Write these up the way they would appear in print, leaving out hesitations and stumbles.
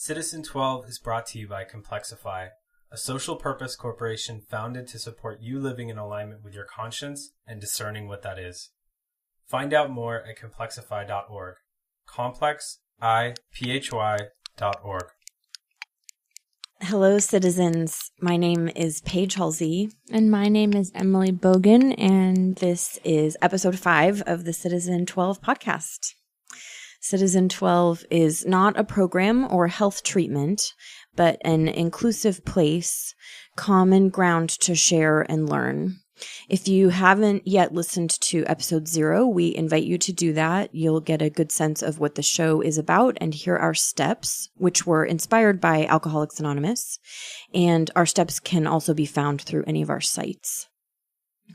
Citizen 12 is brought to you by Complexify, a social purpose corporation founded to support you living in alignment with your conscience and discerning what that is. Find out more at complexify.org. complexiphy.org. Hello, citizens. My name is Paige Hulsey. And my name is Emily Bogen, and This is episode 5 of the Citizen 12 podcast. Citizen 12 is not a program or health treatment, but an inclusive place, common ground to share and learn. If you haven't yet listened to episode 0, we invite you to do that. You'll get a good sense of what the show is about and hear our steps, which were inspired by Alcoholics Anonymous. And our steps can also be found through any of our sites.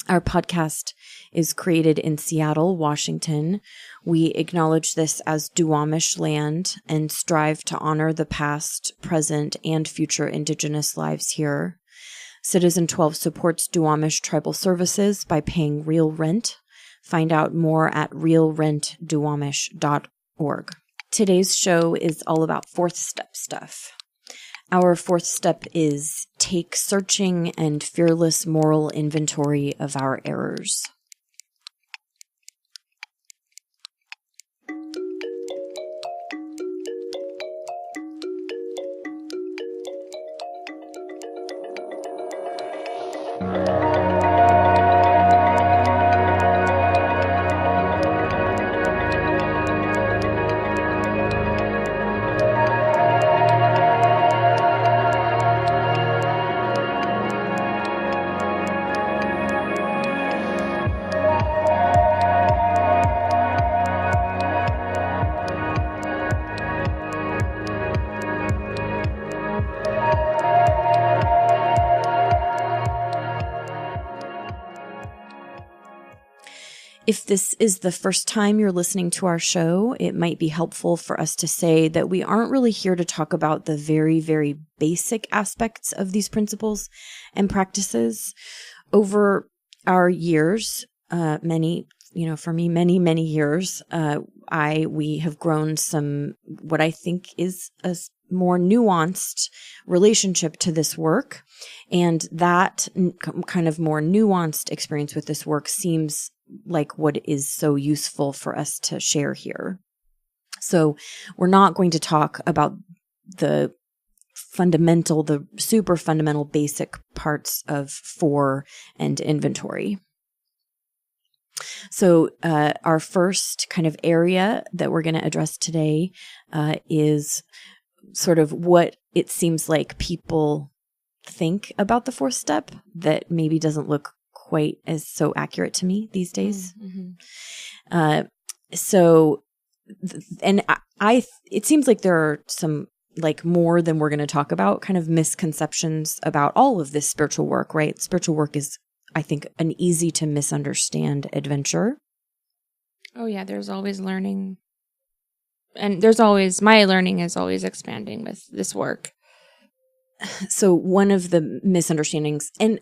Our podcast is created in Seattle, Washington. We acknowledge this as Duwamish land and strive to honor the past, present, and future Indigenous lives here. Citizen 12 supports Duwamish tribal services by paying real rent. Find out more at realrentduwamish.org. Today's show is all about fourth step stuff. Our fourth step is take searching and fearless moral inventory of our errors. If this is the first time you're listening to our show, it might be helpful for us to say that we aren't really here to talk about the very, very basic aspects of these principles and practices. Over our years, many years, we have grown what I think is a more nuanced relationship to this work. And that kind of more nuanced experience with this work seems like what is so useful for us to share here. So we're not going to talk about the super fundamental basic parts of for and inventory. So our first kind of area that we're going to address today is sort of what it seems like people think about the fourth step that maybe doesn't look quite as so accurate to me these days. Mm-hmm. It seems like there are some more than we're going to talk about kind of misconceptions about all of this spiritual work, right? Spiritual work is, I think, an easy to misunderstand adventure. Oh yeah, there's always learning. And my learning is always expanding with this work. So one of the misunderstandings, and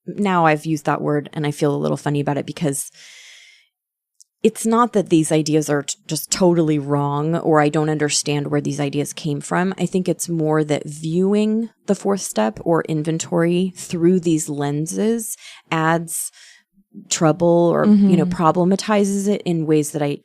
now I've used that word and I feel a little funny about it because it's not that these ideas are just totally wrong or I don't understand where these ideas came from. I think it's more that viewing the fourth step or inventory through these lenses adds trouble or, problematizes it in ways that I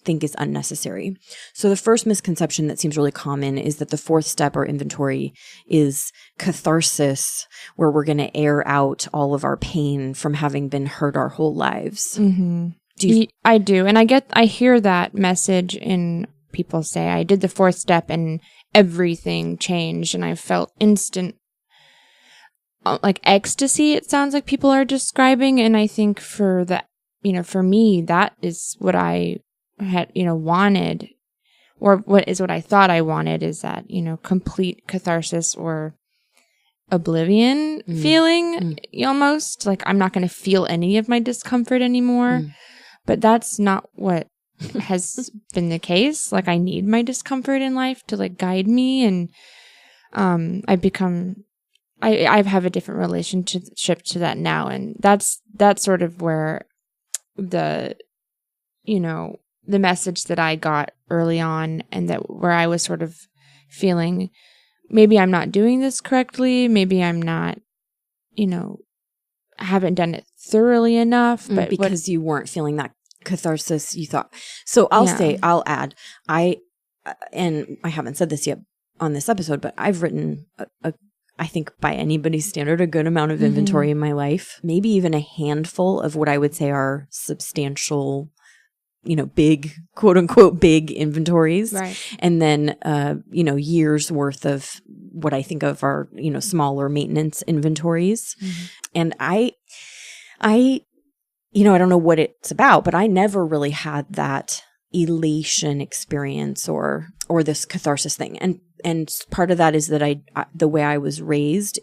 think is unnecessary. So the first misconception that seems really common is that the fourth step or inventory is catharsis, where we're going to air out all of our pain from having been hurt our whole lives. Mm-hmm. I do. And I hear that message in people say, I did the fourth step and everything changed and I felt instant ecstasy, it sounds like people are describing. And I think for me, that is what I had, wanted, or what I thought I wanted is that, complete catharsis or oblivion feeling, almost like I'm not going to feel any of my discomfort anymore. But that's not what has been the case. Like I need my discomfort in life to guide me. And I have a different relationship to that now. And that's sort of where the message that I got early on and that where I was sort of feeling maybe I'm not doing this correctly. Maybe I'm not, haven't done it thoroughly enough. But because you weren't feeling that catharsis you thought. So I'll add, and I haven't said this yet on this episode, but I've written I think by anybody's standard, a good amount of inventory in my life, maybe even a handful of what I would say are substantial, big, quote unquote, big inventories. Right. And then, years worth of what I think of are, smaller maintenance inventories. Mm-hmm. And I don't know what it's about, but I never really had that elation experience or this catharsis thing. And part of that is that the way I was raised,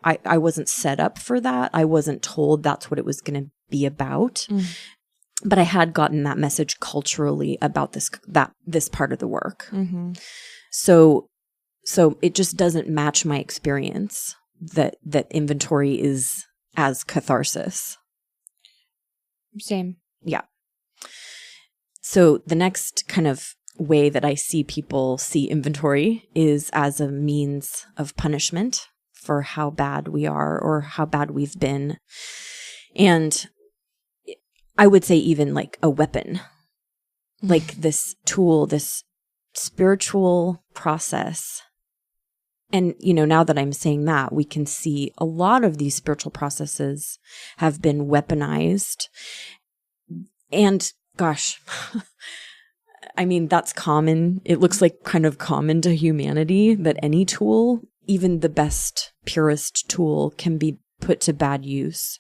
I wasn't set up for that. I wasn't told that's what it was going to be about. Mm. But I had gotten that message culturally about this part of the work. Mm-hmm. So it just doesn't match my experience that inventory is as catharsis. Same. Yeah. So the next kind of way that I see people see inventory is as a means of punishment for how bad we are or how bad we've been. And I would say even like a weapon, like this tool, this spiritual process. And, now that I'm saying that, we can see a lot of these spiritual processes have been weaponized. And gosh, I mean, that's common. It looks like kind of common to humanity that any tool, even the best, purest tool, can be put to bad use.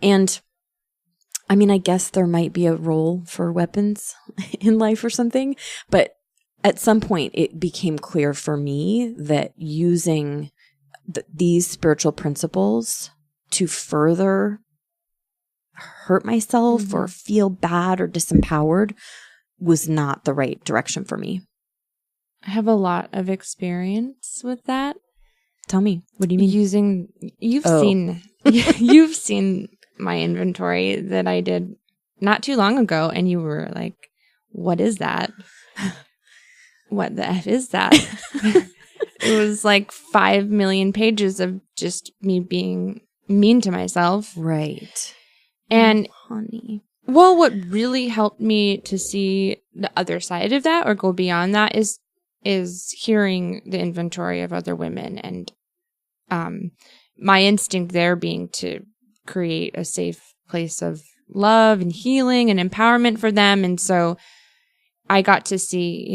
And I mean, I guess there might be a role for weapons in life or something, but at some point it became clear for me that using these spiritual principles to further hurt myself or feel bad or disempowered was not the right direction for me. I have a lot of experience with that. Tell me, what do you mean? You've seen my inventory that I did not too long ago, and you were like, what is that? What the F is that? It was like 5 million pages of just me being mean to myself. Right. And honey. Well, what really helped me to see the other side of that or go beyond that is hearing the inventory of other women, and my instinct there being to create a safe place of love and healing and empowerment for them. And so I got to see,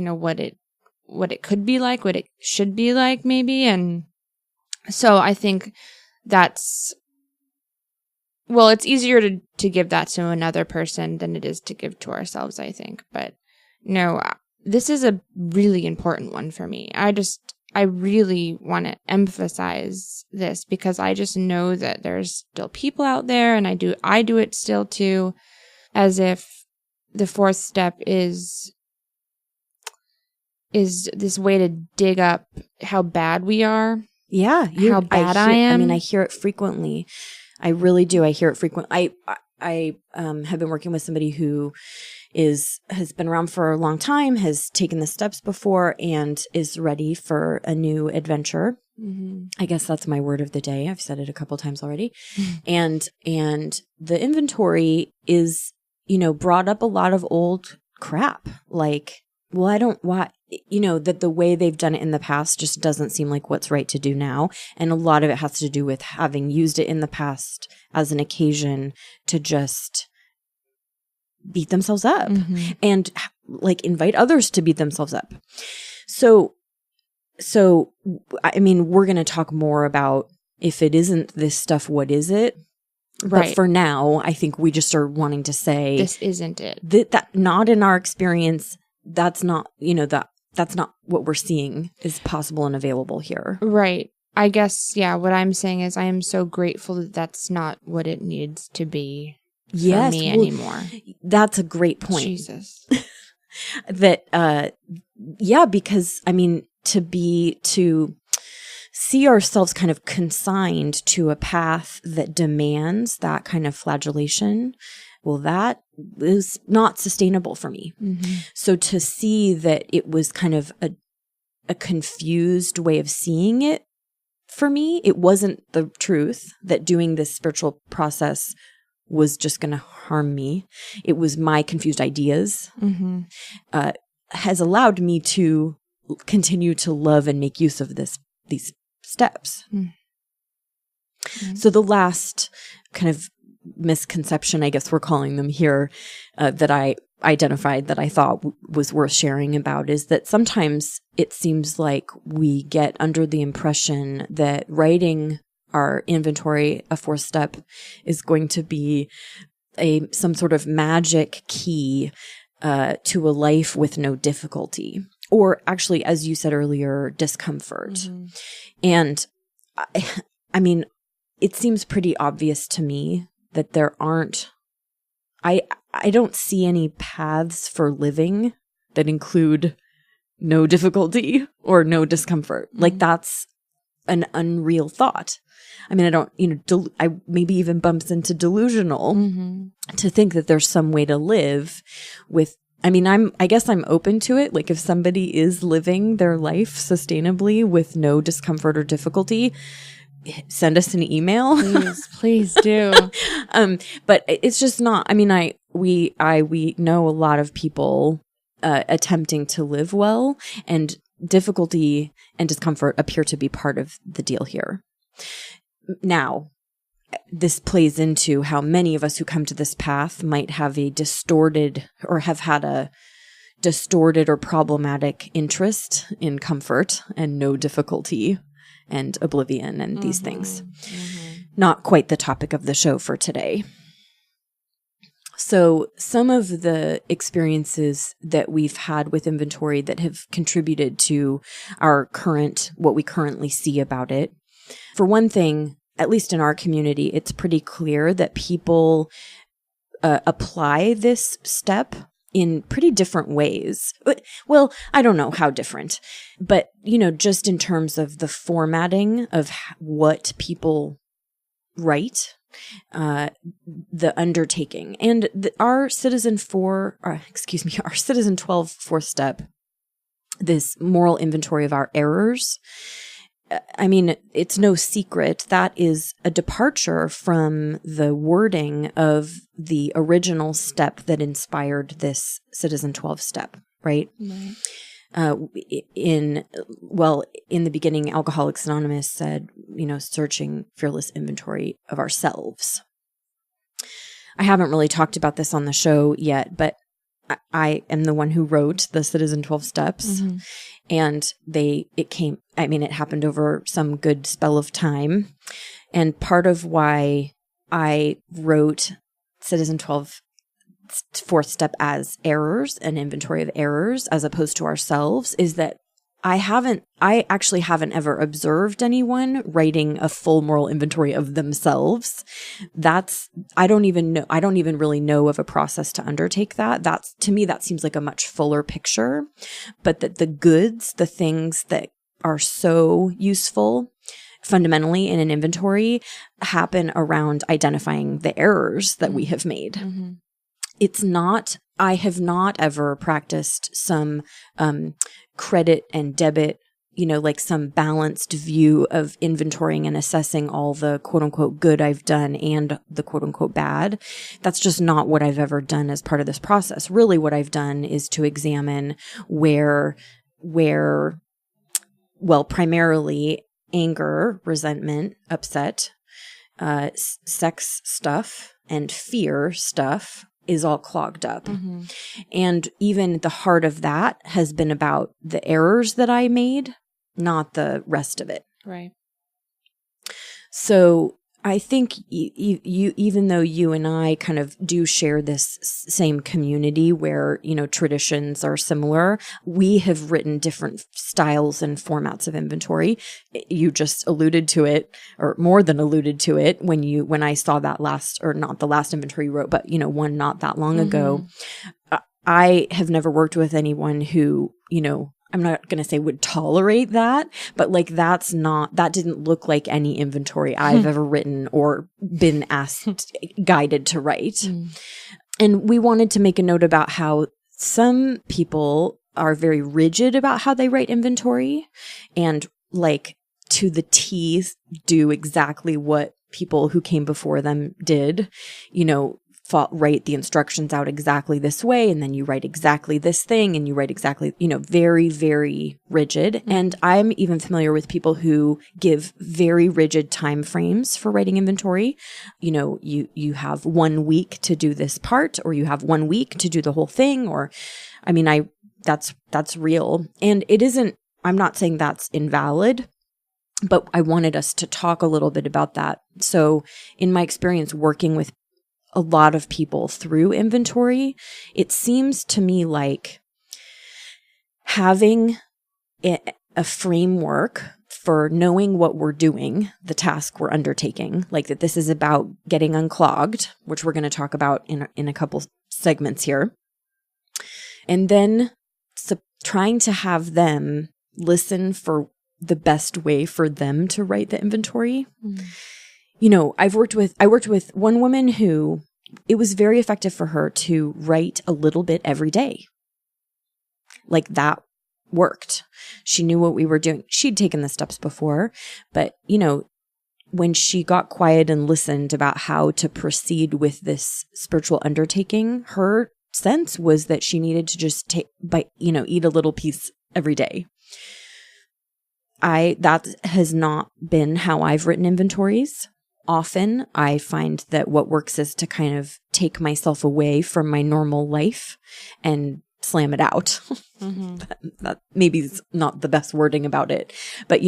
what it could be like, what it should be like maybe. And so I think it's easier to give that to another person than it is to give to ourselves, I think. But no, this is a really important one for me. I really want to emphasize this because I just know that there's still people out there, and I do it still too, as if the fourth step is this way to dig up how bad we are. Yeah. How bad I am. I mean, I hear it frequently. I really do. I hear it frequently. I have been working with somebody who has been around for a long time, has taken the steps before, and is ready for a new adventure. Mm-hmm. I guess that's my word of the day. I've said it a couple times already. And the inventory is, brought up a lot of old crap. Like, well, that the way they've done it in the past just doesn't seem like what's right to do now. And a lot of it has to do with having used it in the past as an occasion to just beat themselves up and like invite others to beat themselves up. So I mean, we're going to talk more about if it isn't this stuff, what is it? Right. But for now, I think we just are wanting to say this isn't it. That not in our experience. That's not, that's not what we're seeing is possible and available here. Right. I guess, yeah, what I'm saying is I am so grateful that that's not what it needs to be for me anymore. That's a great point. Jesus. That, because, I mean, to see ourselves kind of consigned to a path that demands that kind of flagellation, well, that is not sustainable for me. Mm-hmm. So to see that it was kind of a confused way of seeing it for me. It wasn't the truth that doing this spiritual process was just going to harm me. It was my confused ideas has allowed me to continue to love and make use of these steps. So the last kind of misconception, I guess we're calling them here, that I identified that I thought was worth sharing about is that sometimes it seems like we get under the impression that writing our inventory, a 4th step, is going to be some sort of magic key to a life with no difficulty, or actually, as you said earlier, discomfort. And I mean, it seems pretty obvious to me that there aren't, I don't see any paths for living that include no difficulty or no discomfort. Like, that's an unreal thought. I mean, I don't, I maybe even bumps into delusional to think that there's some way to live with, I mean, I guess I'm open to it. Like, if somebody is living their life sustainably with no discomfort or difficulty, send us an email. Please do. But it's just not, I mean, we know a lot of people attempting to live well, and difficulty and discomfort appear to be part of the deal here. Now, this plays into how many of us who come to this path might have a distorted or have had a distorted or problematic interest in comfort and no difficulty and oblivion and these things. Not quite the topic of the show for today. So some of the experiences that we've had with inventory that have contributed to what we currently see about it. For one thing, at least in our community, it's pretty clear that people apply this step in pretty different ways. Well, I don't know how different, but, just in terms of the formatting of what people write, the undertaking, and our Citizen 12 4th step, this moral inventory of our errors. I mean, it's no secret that is a departure from the wording of the original step that inspired this Citizen 12 step, right? In the beginning, Alcoholics Anonymous said, searching fearless inventory of ourselves. I haven't really talked about this on the show yet, but I am the one who wrote the Citizen 12 steps, and it happened over some good spell of time. And part of why I wrote Citizen 12 4th step as errors, an inventory of errors, as opposed to ourselves, is that I actually haven't ever observed anyone writing a full moral inventory of themselves. I don't even really know of a process to undertake that. To me, that seems like a much fuller picture, but that the goods, the things that are so useful fundamentally in an inventory, happen around identifying the errors that we have made. I have not ever practiced some credit and debit, like some balanced view of inventorying and assessing all the quote unquote good I've done and the quote unquote bad. That's just not what I've ever done as part of this process. Really, what I've done is to examine where primarily anger, resentment, upset, sex stuff, and fear stuff is all clogged up. And even the heart of that has been about the errors that I made, not the rest of it. Right. So I think you even though you and I kind of do share this same community where, traditions are similar, we have written different styles and formats of inventory. You just alluded to it, or more than alluded to it, when I saw that not the last inventory you wrote, but, one not that long ago. I have never worked with anyone who, I'm not going to say would tolerate that, but that didn't look like any inventory I've ever written or been guided to write. And we wanted to make a note about how some people are very rigid about how they write inventory and like to the T do exactly what people who came before them did, write the instructions out exactly this way, and then you write exactly this thing, and you write exactly, very, very rigid. Mm-hmm. And I'm even familiar with people who give very rigid time frames for writing inventory. You have 1 week to do this part, or you have 1 week to do the whole thing, or, that's real. And it isn't, I'm not saying that's invalid, but I wanted us to talk a little bit about that. So in my experience working with a lot of people through inventory, it seems to me like having a framework for knowing what we're doing, the task we're undertaking, like that this is about getting unclogged, which we're going to talk about in a couple segments here. And then trying to have them listen for the best way for them to write the inventory. Mm. I worked with one woman who it was very effective for her to write a little bit every day. Like that worked. She knew what we were doing. She'd taken the steps before, but when she got quiet and listened about how to proceed with this spiritual undertaking, her sense was that she needed to just eat a little piece every day. That has not been how I've written inventories. Often I find that what works is to kind of take myself away from my normal life and slam it out. Mm-hmm. that maybe is not the best wording about it, but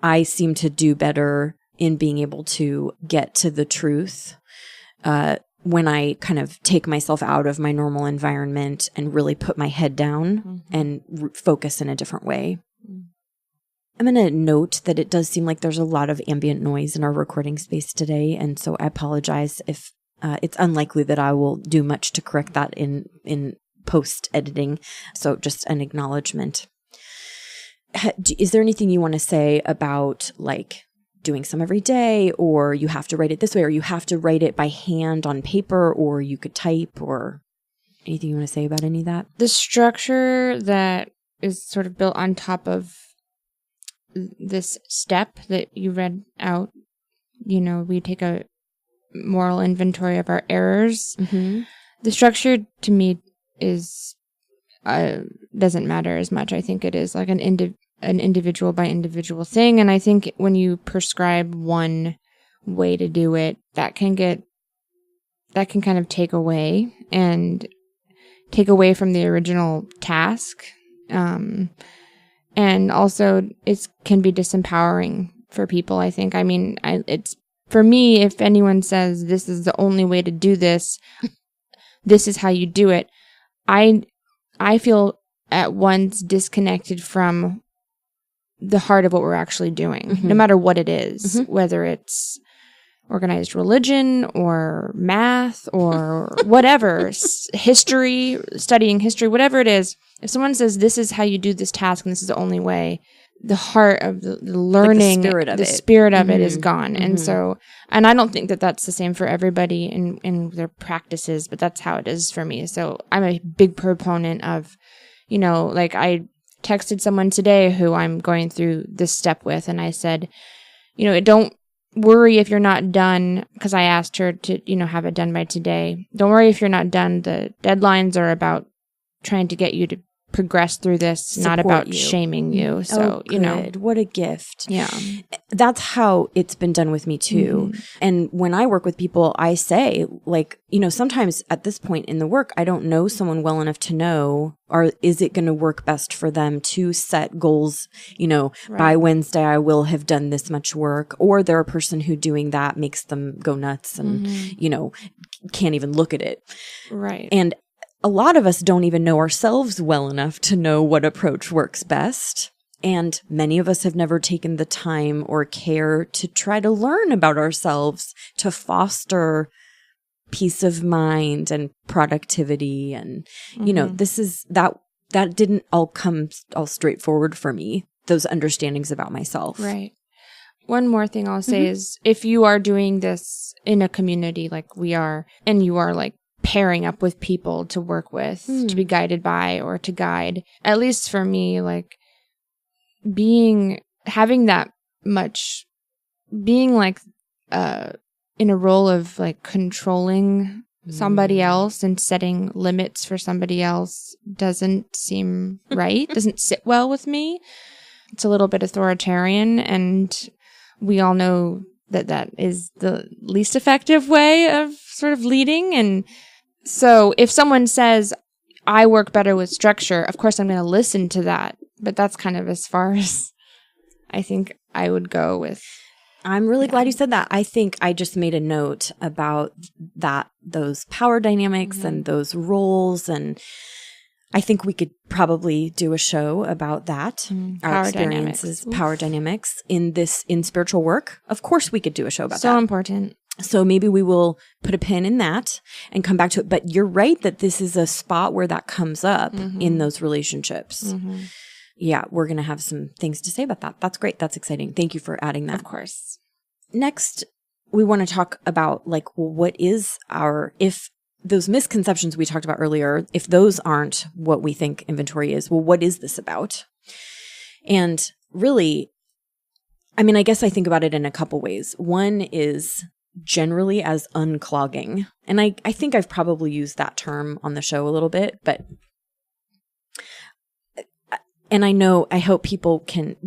I seem to do better in being able to get to the truth when I kind of take myself out of my normal environment and really put my head down, mm-hmm. and focus in a different way. I'm going to note that it does seem like there's a lot of ambient noise in our recording space today, and so I apologize if it's unlikely that I will do much to correct that in post-editing, so just an acknowledgement. Is there anything you want to say about like doing some every day, or you have to write it this way, or you have to write it by hand on paper, or you could type, or anything you want to say about any of that? The structure that is sort of built on top of this step that you read out, we take a moral inventory of our errors. Mm-hmm. The structure to me is doesn't matter as much. I think it is like an individual by individual thing, and I think when you prescribe one way to do it, that can kind of take away from the original task. And also, it can be disempowering for people, I think. It's for me, if anyone says this is the only way to do this, this is how you do it, I feel at once disconnected from the heart of what we're actually doing, mm-hmm. no matter what it is, mm-hmm. whether it's organized religion or math or whatever, history, studying history, whatever it is. If someone says this is how you do this task and this is the only way, the heart of the learning, like the spirit of it is gone. Mm-hmm. And I don't think that that's the same for everybody in their practices, but that's how it is for me. So I'm a big proponent of, like I texted someone today who I'm going through this step with, and I said, don't worry if you're not done, because I asked her to, have it done by today. Don't worry if you're not done. The deadlines are about trying to get you to progress through this, not about shaming you. So, what a gift. Yeah. That's how it's been done with me too. Mm-hmm. And when I work with people, I say sometimes at this point in the work, I don't know someone well enough to know, or is it going to work best for them to set goals, right. By Wednesday, I will have done this much work, or they're a person who doing that makes them go nuts and, mm-hmm. Can't even look at it. Right. And a lot of us don't even know ourselves well enough to know what approach works best. And many of us have never taken the time or care to try to learn about ourselves to foster peace of mind and productivity. And, mm-hmm. This is that didn't all come all straightforward for me, those understandings about myself. Right. One more thing I'll say mm-hmm. is if you are doing this in a community like we are, and you are like pairing up with people to work with, to be guided by, or to guide. At least for me, like having that much, being like in a role of like controlling somebody else and setting limits for somebody else doesn't seem right, doesn't sit well with me. It's a little bit authoritarian, and we all know that is the least effective way of sort of leading. And so if someone says, I work better with structure, of course I'm going to listen to that. But that's kind of as far as I think I would go with. I'm really glad you said that. I think I just made a note about those power dynamics and those roles, and I think we could probably do a show about that. Our experiences, power dynamics in spiritual work. Of course we could do a show about that. So important. So maybe we will put a pin in that and come back to it. But you're right that this is a spot where that comes up in those relationships. Yeah, we're going to have some things to say about that. That's great. That's exciting. Thank you for adding that. Of course. Next, we want to talk about like, well, what is if those misconceptions we talked about earlier, if those aren't what we think inventory is, well, what is this about? And really, I mean, I guess I think about it in a couple ways. One is generally as unclogging. And I think I've probably used that term on the show a little bit, and I hope people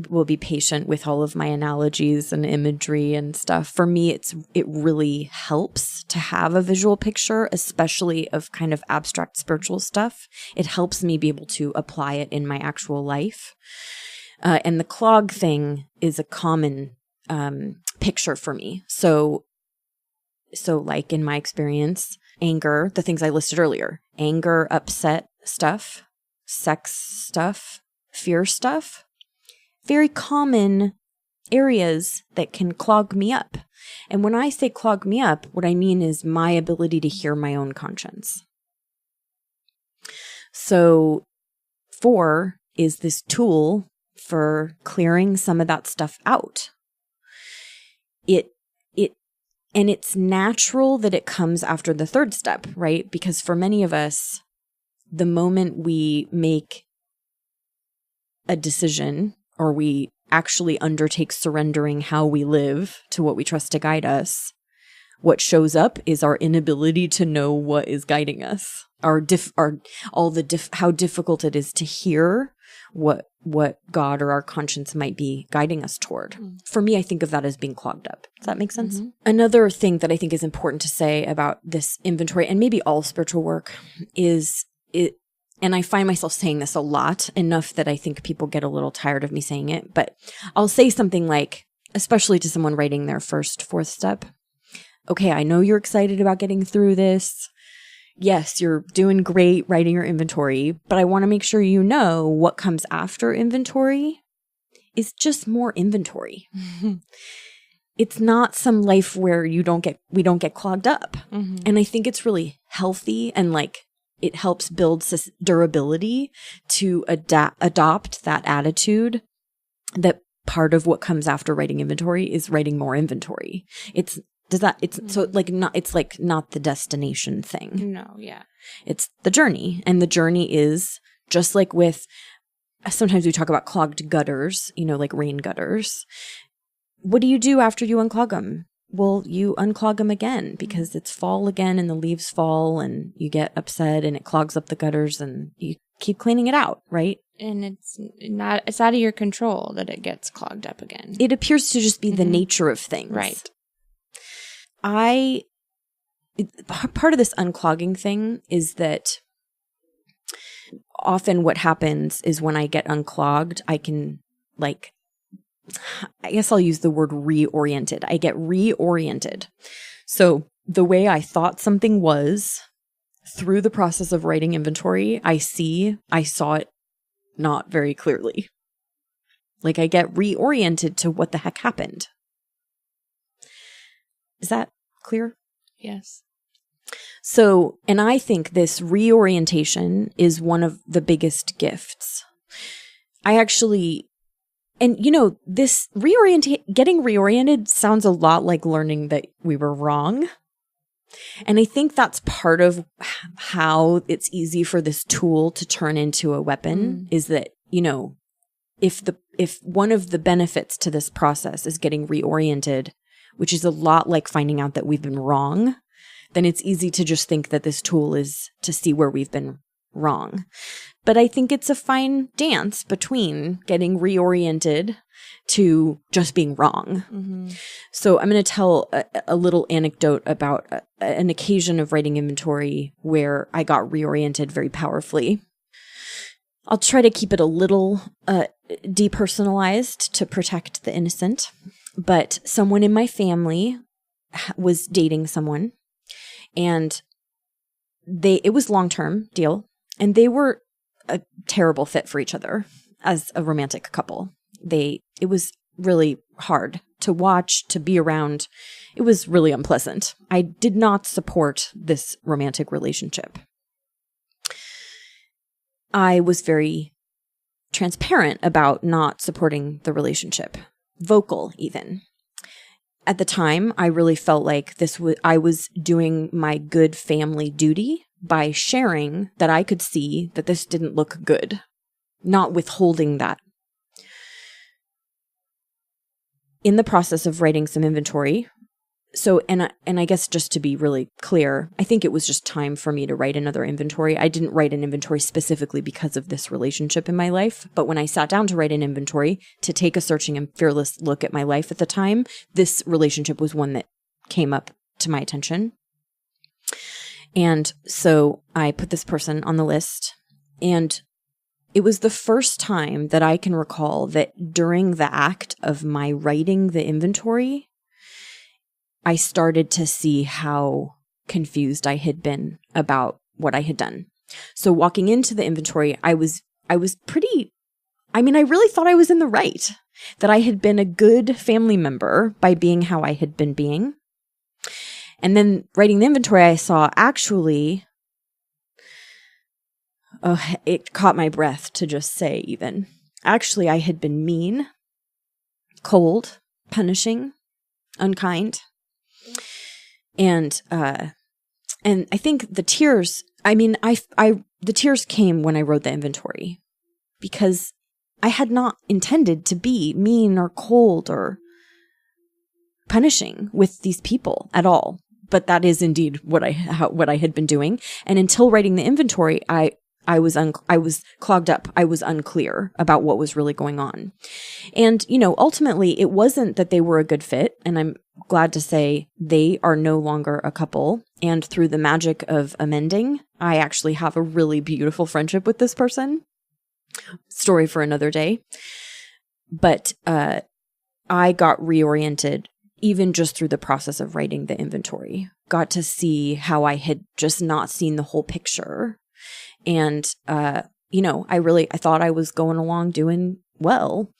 will be patient with all of my analogies and imagery and stuff. For me, it really helps to have a visual picture, especially of kind of abstract spiritual stuff. It helps me be able to apply it in my actual life. And the clog thing is a common picture for me. So like in my experience, anger, the things I listed earlier, anger, upset stuff, sex stuff, fear stuff, very common areas that can clog me up. And when I say clog me up, what I mean is my ability to hear my own conscience. So 4 is this tool for clearing some of that stuff out. And it's natural that it comes after the 3rd step, right? Because for many of us, the moment we make a decision or we actually undertake surrendering how we live to what we trust to guide us, what shows up is our inability to know what is guiding us, how difficult it is to hear what God or our conscience might be guiding us toward. For me, I think of that as being clogged up. Does that make sense? Another thing that I think is important to say about this inventory, and maybe all spiritual work, is it. And I find myself saying this a lot, enough that I think people get a little tired of me saying it. But I'll say something like, especially to someone writing their first 4th step, okay, I know you're excited about getting through this. Yes, you're doing great writing your inventory, but I want to make sure you know what comes after inventory is just more inventory. It's not some life where we don't get clogged up. And I think it's really healthy and like it helps build durability to adopt that attitude that part of what comes after writing inventory is writing more inventory. It's not the destination thing. No, yeah. It's the journey. And the journey is just like with, sometimes we talk about clogged gutters, like rain gutters. What do you do after you unclog them? Well, you unclog them again because it's fall again and the leaves fall and you get upset and it clogs up the gutters and you keep cleaning it out, right? And it's out of your control that it gets clogged up again. It appears to just be the nature of things. Right. Part of this unclogging thing is that often what happens is when I get unclogged, I can I guess I'll use the word reoriented. I get reoriented. So the way I thought something was through the process of writing inventory, I saw it not very clearly. Like I get reoriented to what the heck happened. Is that clear? Yes. So, and I think this reorientation is one of the biggest gifts. This getting reoriented sounds a lot like learning that we were wrong. And I think that's part of how it's easy for this tool to turn into a weapon is that, you know, if one of the benefits to this process is getting reoriented, which is a lot like finding out that we've been wrong, then it's easy to just think that this tool is to see where we've been wrong. But I think it's a fine dance between getting reoriented to just being wrong. Mm-hmm. So I'm going to tell a little anecdote about an occasion of writing inventory where I got reoriented very powerfully. I'll try to keep it a little depersonalized to protect the innocent. But someone in my family was dating someone, and it was long-term deal, and they were a terrible fit for each other as a romantic couple. It was really hard to watch, to be around. It was really unpleasant. I did not support this romantic relationship. I was very transparent about not supporting the relationship, vocal even. At the time, I really felt like I was doing my good family duty by sharing that I could see that this didn't look good, not withholding that. In the process of writing some inventory, and I guess just to be really clear, I think it was just time for me to write another inventory. I didn't write an inventory specifically because of this relationship in my life, but when I sat down to write an inventory, to take a searching and fearless look at my life at the time, this relationship was one that came up to my attention. And so I put this person on the list, and it was the first time that I can recall that during the act of my writing the inventory, I started to see how confused I had been about what I had done. So walking into the inventory, I really thought I was in the right, that I had been a good family member by being how I had been being. And then writing the inventory, I saw actually, it caught my breath to just say even, actually I had been mean, cold, punishing, unkind. And I think the tears, the tears came when I wrote the inventory, because I had not intended to be mean or cold or punishing with these people at all. But that is indeed what I had been doing. And until writing the inventory, I was clogged up. I was unclear about what was really going on. And, you know, ultimately it wasn't that they were a good fit. And I'm glad to say they are no longer a couple. And through the magic of amending, I actually have a really beautiful friendship with this person. Story for another day. But I got reoriented even just through the process of writing the inventory. Got to see how I had just not seen the whole picture. And, you know, I thought I was going along doing well.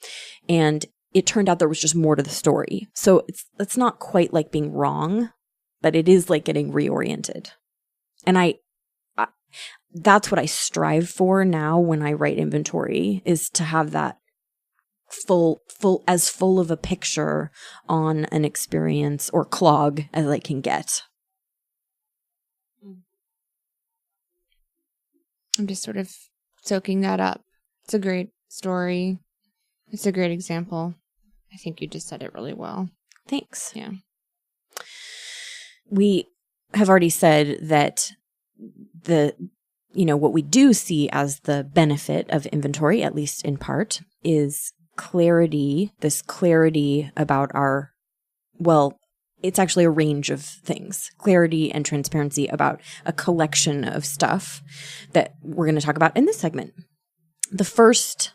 And it turned out there was just more to the story. So it's not quite like being wrong, but it is like getting reoriented. And I that's what I strive for now when I write inventory, is to have that full of a picture on an experience or clog as I can get. I'm just sort of soaking that up. It's a great story. It's a great example. I think you just said it really well. Thanks. Yeah. We have already said that what we do see as the benefit of inventory, at least in part, is clarity, this clarity about it's actually a range of things. Clarity and transparency about a collection of stuff that we're going to talk about in this segment. The first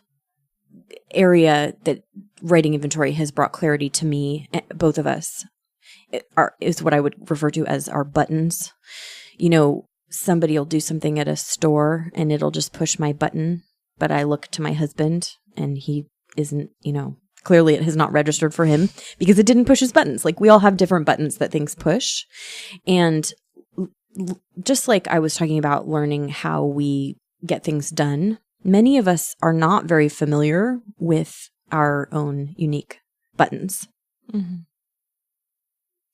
area that writing inventory has brought clarity to me, both of us, is what I would refer to as our buttons. You know, somebody will do something at a store and it'll just push my button, but I look to my husband and he isn't, clearly it has not registered for him because it didn't push his buttons. Like, we all have different buttons that things push. And just like I was talking about learning how we get things done, many of us are not very familiar with our own unique buttons. Mm-hmm.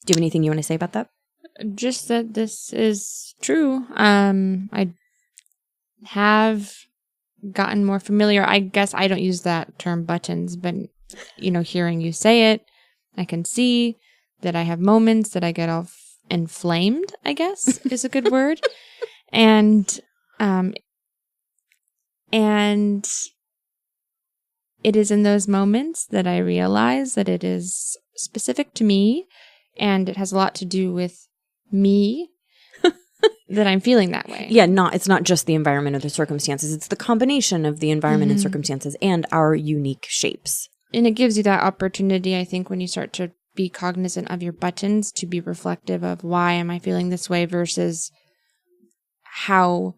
Do you have anything you want to say about that? Just that this is true. I have gotten more familiar. I guess I don't use that term buttons, but, hearing you say it, I can see that I have moments that I get all inflamed, I guess is a good word. And it is in those moments that I realize that it is specific to me and it has a lot to do with me that I'm feeling that way. Yeah, it's not just the environment or the circumstances. It's the combination of the environment and circumstances and our unique shapes. And it gives you that opportunity, I think, when you start to be cognizant of your buttons, to be reflective of why am I feeling this way versus how,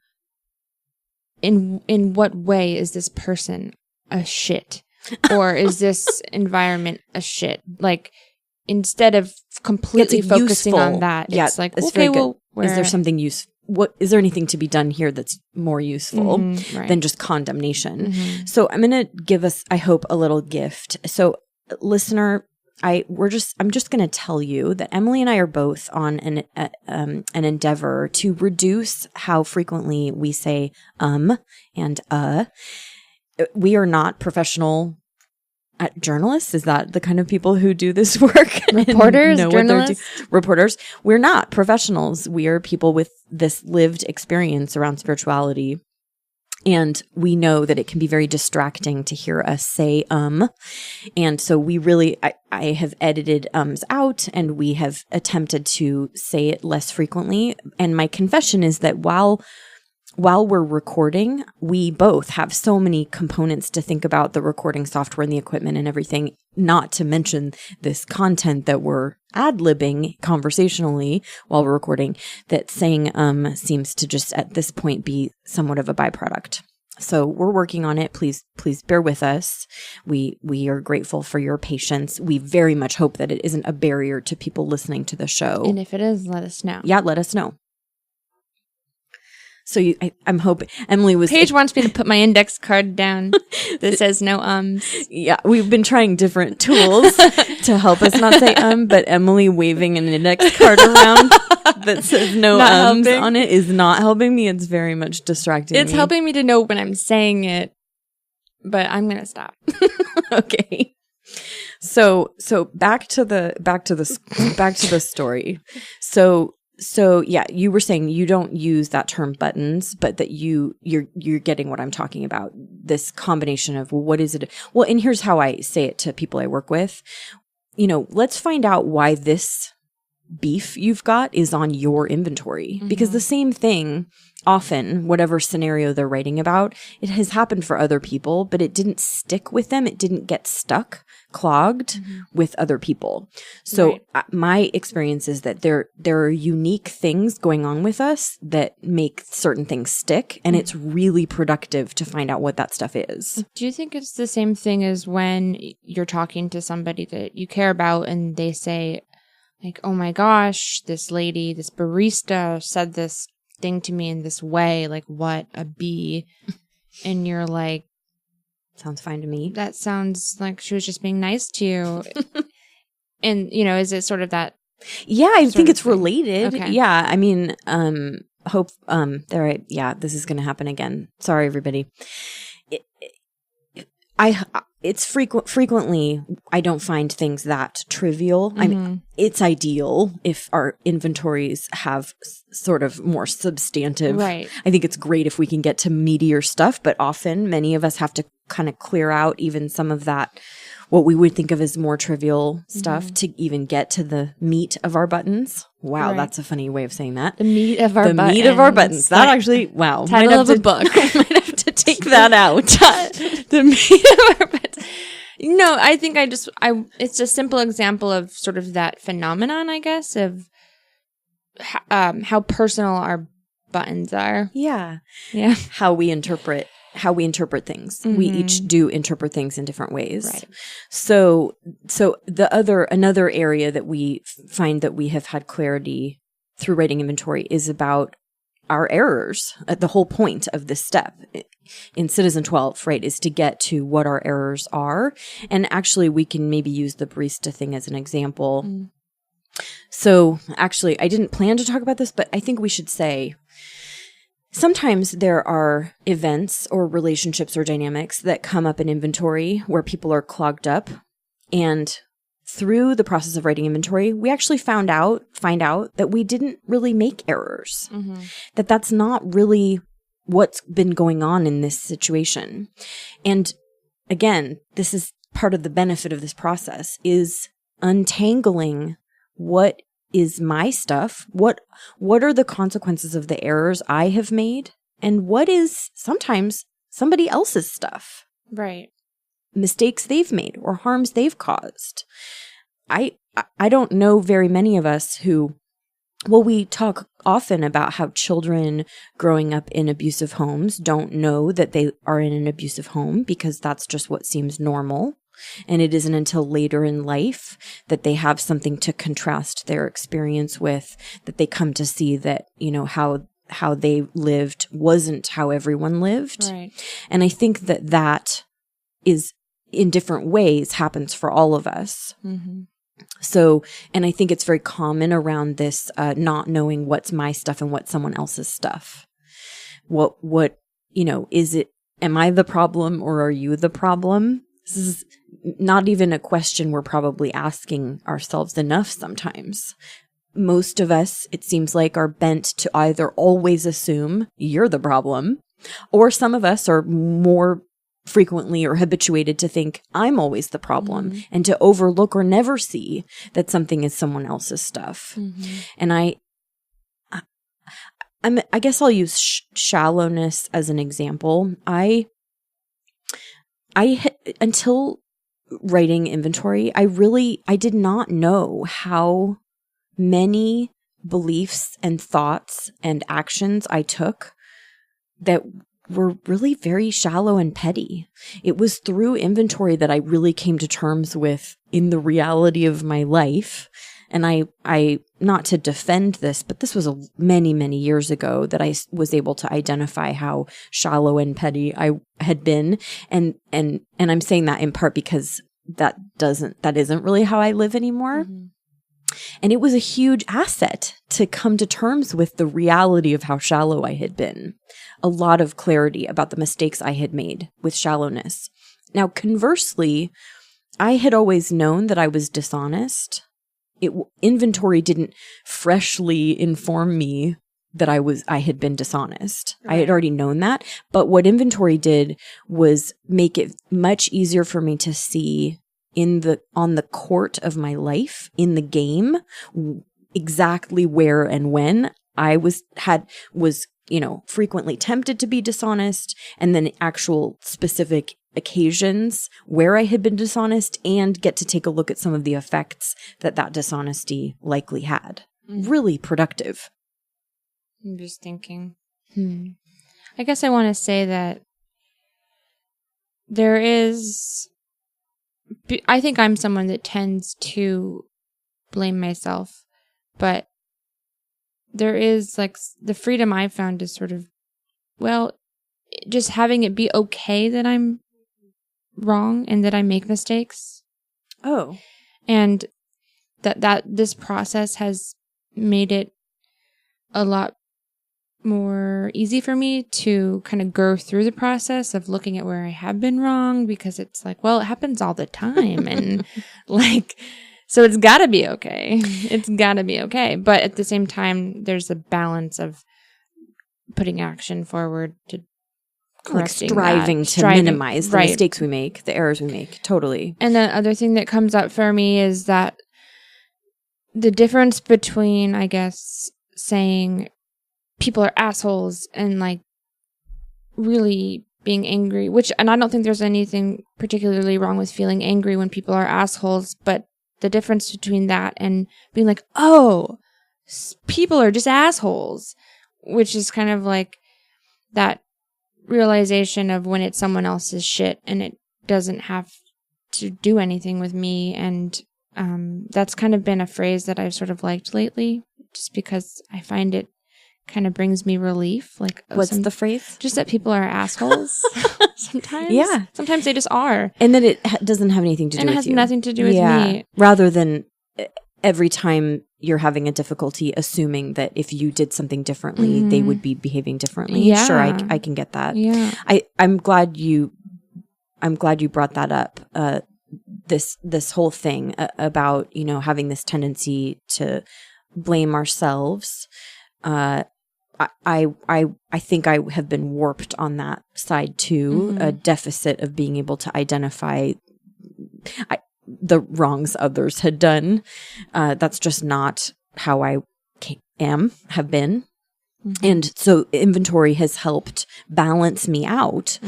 in what way is this person a shit? Or is this environment a shit? Like, instead of completely focusing on that, it's like, it's okay, well, is there something useful? Is there anything to be done here that's more useful than just condemnation? So I'm going to give us, I hope, a little gift. So listener, I'm just going to tell you that Emily and I are both on an endeavor to reduce how frequently we say and We are not professional journalists. Is that the kind of people who do this work? Reporters, journalists? Reporters. We're not professionals. We are people with this lived experience around spirituality. And we know that it can be very distracting to hear us say, And so we really, I have edited ums out and we have attempted to say it less frequently. And my confession is that while we're recording, we both have so many components to think about, the recording software and the equipment and everything, not to mention this content that we're ad-libbing conversationally while we're recording, that saying seems to just at this point be somewhat of a byproduct. So we're working on it. Please bear with us. We are grateful for your patience. We very much hope that it isn't a barrier to people listening to the show. And if it is, let us know. Yeah, let us know. So I'm hoping Emily was. Paige wants me to put my index card down that says no ums. Yeah, we've been trying different tools to help us not say but Emily waving an index card around that says no ums on it is not helping me. It's very much distracting me. It's helping me to know when I'm saying it, but I'm gonna stop. Okay. So back to the story. So yeah, you were saying you don't use that term buttons, but that you're getting what I'm talking about. This combination of, well, what is it? Well, and here's how I say it to people I work with. Let's find out why this beef you've got is on your inventory. Because the same thing, often, whatever scenario they're writing about, it has happened for other people, but it didn't stick with them. It didn't get clogged with other people. So my experience is that there are unique things going on with us that make certain things stick, and it's really productive to find out what that stuff is. Do you think it's the same thing as when you're talking to somebody that you care about and they say, like, oh my gosh, this lady, this barista said this thing to me in this way, like, what a bee. And you're like, sounds fine to me. That sounds like she was just being nice to you. And, is it sort of that? Yeah, I think it's related. Okay. Yeah. I mean, this is going to happen again. Sorry, everybody. It's frequently, I don't find things that trivial. I mean, it's ideal if our inventories have sort of more substantive. Right. I think it's great if we can get to meatier stuff, but often many of us have to kind of clear out even some of that, what we would think of as more trivial stuff to even get to the meat of our buttons. Wow, that's a funny way of saying that. The meat of our buttons. The meat of our buttons. That actually, wow. Title of a book. I might have to take that out. The meat of our buttons. No, I think it's a simple example of sort of that phenomenon, I guess, of how personal our buttons are. Yeah. Yeah. How we interpret things. We each do interpret things in different ways. Right. So another area that we find that we have had clarity through writing inventory is about our errors. The whole point of this step in Citizen 12, right, is to get to what our errors are. And actually we can maybe use the barista thing as an example. So actually, I didn't plan to talk about this, but I think we should say sometimes there are events or relationships or dynamics that come up in inventory where people are clogged up. And through the process of writing inventory, we actually find out that we didn't really make errors, that that's not really what's been going on in this situation. And again, this is part of the benefit of this process is untangling what is my stuff, what are the consequences of the errors I have made, and what is sometimes somebody else's stuff. Right. Mistakes they've made or harms they've caused. I don't know very many of us who, well, we talk often about how children growing up in abusive homes don't know that they are in an abusive home because that's just what seems normal. And it isn't until later in life that they have something to contrast their experience with, that they come to see that, you know, how they lived wasn't how everyone lived. Right. And I think that is in different ways happens for all of us. Mm-hmm. So, and I think it's very common around this not knowing what's my stuff and what's someone else's stuff. What, you know, is it, am I the problem or are you the problem? This is not even a question we're probably asking ourselves enough sometimes. Most of us, it seems like, are bent to either always assume you're the problem, or some of us are more frequently or habituated to think I'm always the problem and to overlook or never see that something is someone else's stuff. And I guess I'll use shallowness as an example. I until writing inventory, I did not know how many beliefs and thoughts and actions I took that were really very shallow and petty. It was through inventory that I really came to terms with in the reality of my life. And I not to defend this, but this was many, many years ago that I was able to identify how shallow and petty I had been. And I'm saying that in part because that isn't really how I live anymore. And it was a huge asset to come to terms with the reality of how shallow I had been. A lot of clarity about the mistakes I had made with shallowness. Now, conversely, I had always known that I was dishonest. Inventory didn't freshly inform me that I had been dishonest. Right. I had already known that. But what inventory did was make it much easier for me to see on the court of my life, in the game, exactly where and when I was frequently tempted to be dishonest, and then actual specific occasions where I had been dishonest, and get to take a look at some of the effects that dishonesty likely had. Really productive. I'm just thinking. I guess I want to say that there is, I think I'm someone that tends to blame myself, but there is like the freedom I've found is sort of, well, just having it be okay that I'm wrong and that I make mistakes. Oh. And that this process has made it a lot more easy for me to kind of go through the process of looking at where I have been wrong, because it's like, well, it happens all the time. And like, so it's gotta be okay. It's gotta be okay. But at the same time, there's a balance of putting action forward to correcting striving to minimize the mistakes we make, the errors we make. Totally. And the other thing that comes up for me is that the difference between, I guess, saying people are assholes and like really being angry, and I don't think there's anything particularly wrong with feeling angry when people are assholes, but the difference between that and being like, oh, people are just assholes, which is kind of like that realization of when it's someone else's shit and it doesn't have to do anything with me. And that's kind of been a phrase that I've sort of liked lately, just because I find it kind of brings me relief. Like, what's the phrase? Just that people are assholes sometimes. Yeah. Sometimes they just are. And that it doesn't have anything to do with you. And it has nothing to do with me. Rather than, every time you're having a difficulty, assuming that if you did something differently, they would be behaving differently. Yeah. Sure, I can get that. Yeah. I'm glad you brought that up. This whole thing about, having this tendency to blame ourselves. I think I have been warped on that side too. A deficit of being able to identify the wrongs others had done. That's just not how I have been. And so inventory has helped balance me out.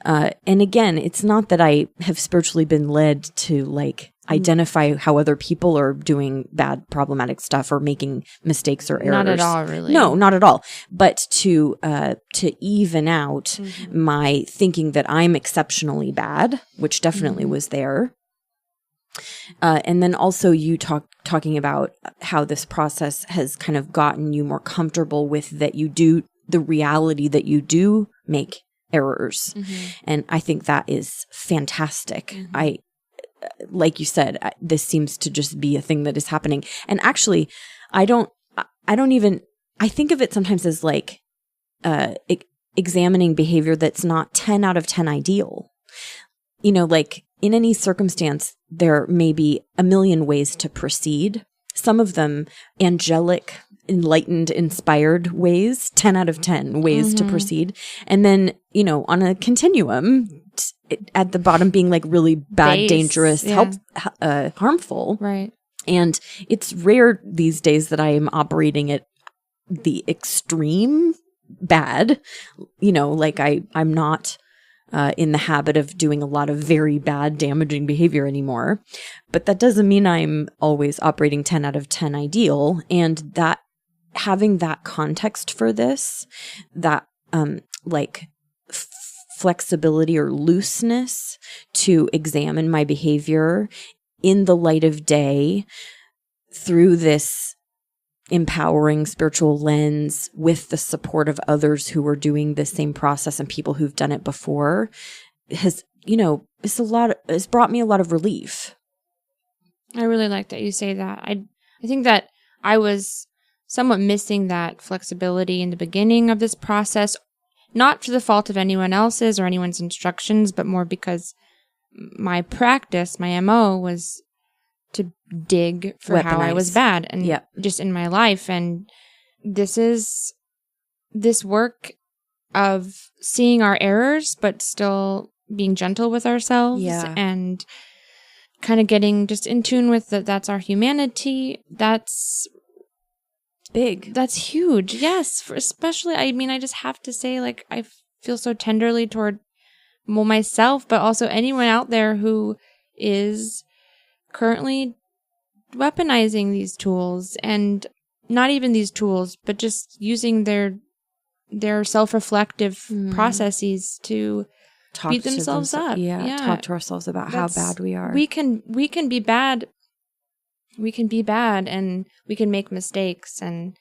And again, it's not that I have spiritually been led to identify how other people are doing bad, problematic stuff or making mistakes or errors. Not at all, really. No, not at all. But to even out my thinking that I'm exceptionally bad, which definitely was there. And then also you talking about how this process has kind of gotten you more comfortable with the reality that you do make errors. And I think that is fantastic. Like you said, this seems to just be a thing that is happening. And actually, I think of it sometimes as examining behavior that's not 10 out of 10 ideal. In any circumstance, there may be a million ways to proceed. Some of them angelic, enlightened, inspired ways, 10 out of 10 ways to proceed. And then, on a continuum, at the bottom being really bad, dangerous, harmful. Right. And it's rare these days that I am operating at the extreme bad. I'm not in the habit of doing a lot of very bad, damaging behavior anymore. But that doesn't mean I'm always operating 10 out of 10 ideal. And that having that context for this, that flexibility or looseness to examine my behavior in the light of day through this empowering spiritual lens with the support of others who are doing the same process and people who've done it before has brought me a lot of relief. I really like that you say that. I think that I was somewhat missing that flexibility in the beginning of this process, not to the fault of anyone else's or anyone's instructions, but more because my practice, my MO was to dig for how I was bad and just in my life. And this work of seeing our errors, but still being gentle with ourselves and kind of getting just in tune with that's our humanity. That's big. That's huge. Yes. Especially, I just have to say, I feel so tenderly toward myself, but also anyone out there who is currently weaponizing these tools, and not even these tools, but just using their self-reflective processes to beat themselves up. Talk to ourselves about how bad we are. We can be bad. We can be bad, and we can make mistakes, and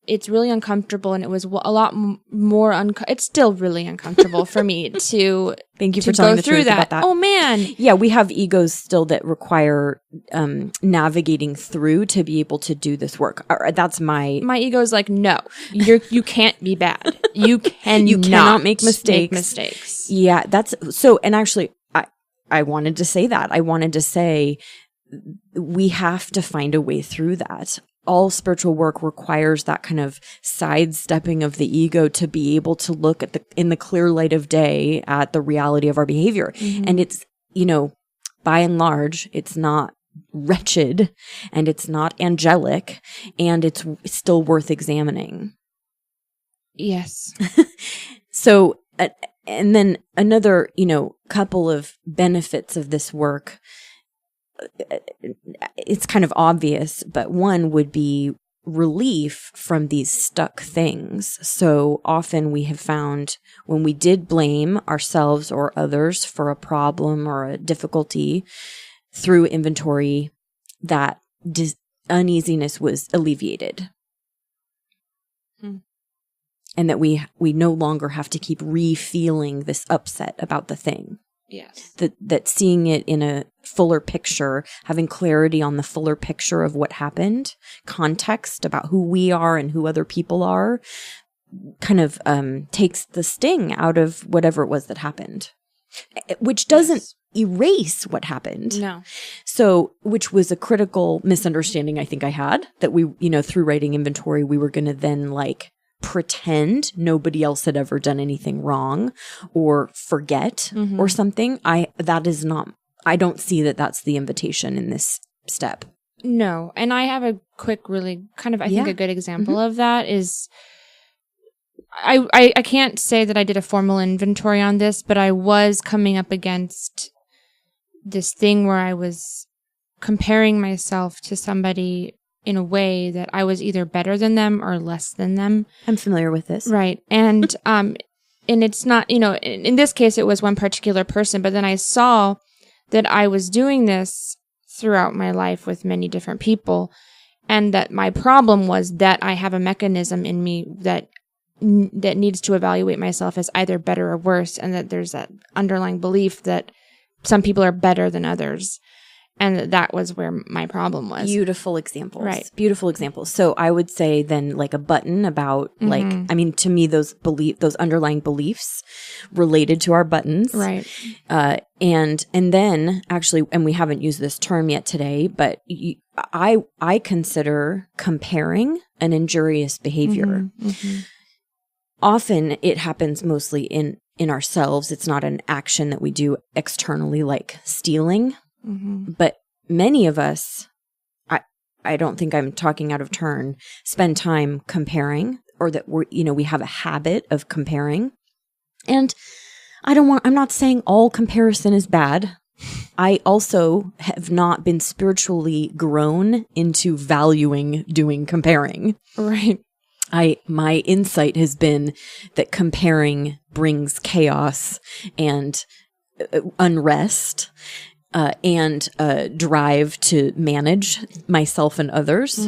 it's really uncomfortable. And it was a lot more it's still really uncomfortable for me to thank you for telling the truth about that. Oh man, yeah, we have egos still that require navigating through to be able to do this work. That's my ego's no, you can't be bad. You cannot make mistakes. Yeah, that's so. And actually, I wanted to say that. I wanted to say we have to find a way through that. All spiritual work requires that kind of sidestepping of the ego to be able to look at in the clear light of day at the reality of our behavior. And it's, by and large, it's not wretched and it's not angelic, and it's still worth examining. Yes. So, and then another, couple of benefits of this work, it's kind of obvious, but one would be relief from these stuck things. So often we have found when we did blame ourselves or others for a problem or a difficulty through inventory, that uneasiness was alleviated. And that we no longer have to keep re-feeling this upset about the thing. Yes. That seeing it in a fuller picture, having clarity on the fuller picture of what happened, context about who we are and who other people are, kind of takes the sting out of whatever it was that happened, which doesn't erase what happened. No. So, which was a critical misunderstanding I think I had, that we, through writing inventory, we were going to then like pretend nobody else had ever done anything wrong or forget or something. I don't see that that's the invitation in this step. No. And I have a quick, really kind of, I think a good example of that is, I can't say that I did a formal inventory on this, but I was coming up against this thing where I was comparing myself to somebody in a way that I was either better than them or less than them. I'm familiar with this. Right. And it's not, in this case, it was one particular person, but then I saw that I was doing this throughout my life with many different people. And that my problem was that I have a mechanism in me that needs to evaluate myself as either better or worse. And that there's that underlying belief that some people are better than others. And that was where my problem was. Beautiful examples. Right. Beautiful examples. So I would say then like a button about to me, those underlying beliefs related to our buttons. Right. And then actually, and we haven't used this term yet today, but I consider comparing an injurious behavior. Often it happens mostly in ourselves. It's not an action that we do externally, like stealing. But many of us, I don't think I'm talking out of turn, spend time comparing, or that we have a habit of comparing. And I'm not saying all comparison is bad. I also have not been spiritually grown into valuing doing comparing. Right. My insight has been that comparing brings chaos and unrest. And drive to manage myself and others,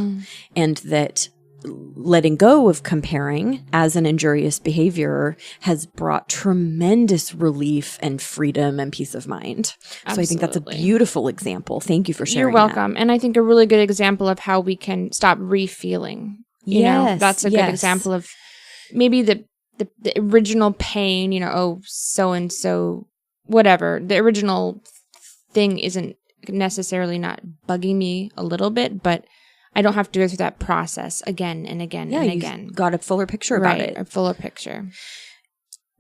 and that letting go of comparing as an injurious behavior has brought tremendous relief and freedom and peace of mind. Absolutely. So I think that's a beautiful example. Thank you for sharing. You're welcome. And I think a really good example of how we can stop refeeling. That's a good example of maybe the original pain, so-and-so, whatever, the original thing isn't necessarily not bugging me a little bit, but I don't have to go through that process again and again and again. Got a fuller picture about it. A fuller picture.